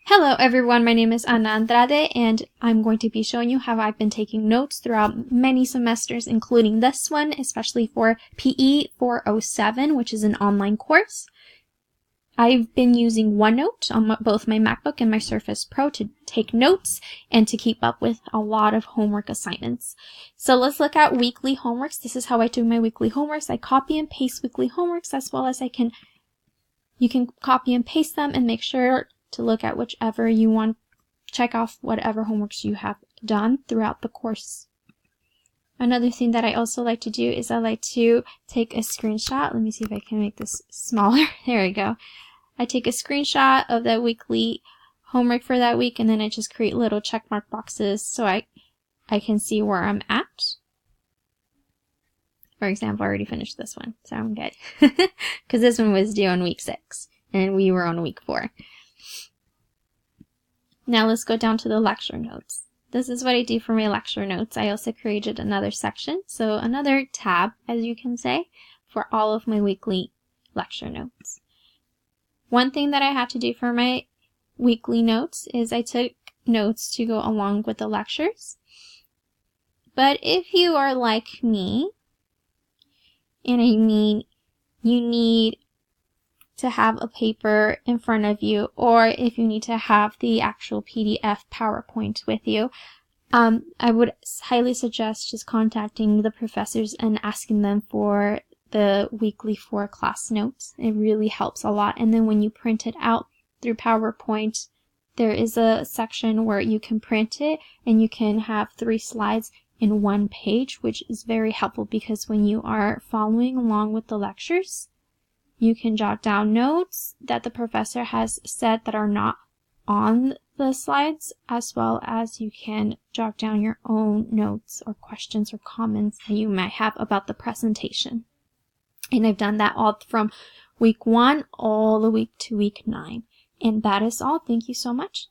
Hello everyone, my name is Ana Andrade and I'm going to be showing you how I've been taking notes throughout many semesters, including this one, especially for PE 407, which is an online course. I've been using OneNote on both my MacBook and my Surface Pro to take notes and to keep up with a lot of homework assignments. So let's look at weekly homeworks. This is how I do my weekly homeworks. I copy and paste weekly homeworks as well as you can copy and paste them and make sure to look at whichever you want, check off whatever homeworks you have done throughout the course. Another thing that I also like to do is I like to take a screenshot. Let me see if I can make this smaller. There we go. I take a screenshot of the weekly homework for that week and then I just create little check mark boxes so I can see where I'm at. For example, I already finished this one, so I'm good. Because this one was due on week 6 and we were on week 4. Now let's go down to the lecture notes. This is what I do for my lecture notes. I also created another section, so another tab, as you can say, for all of my weekly lecture notes. One thing that I had to do for my weekly notes is I took notes to go along with the lectures. But if you are like me, and I mean you need to have a paper in front of you, or if you need to have the actual PDF PowerPoint with you, I would highly suggest just contacting the professors and asking them for the weekly 4 class notes. It really helps a lot. And then when you print it out through PowerPoint, there is a section where you can print it and you can have 3 slides in 1 page, which is very helpful because when you are following along with the lectures, you can jot down notes that the professor has said that are not on the slides, as well as you can jot down your own notes or questions or comments that you might have about the presentation. And I've done that all from week 1 all the way to week 9. And that is all. Thank you so much.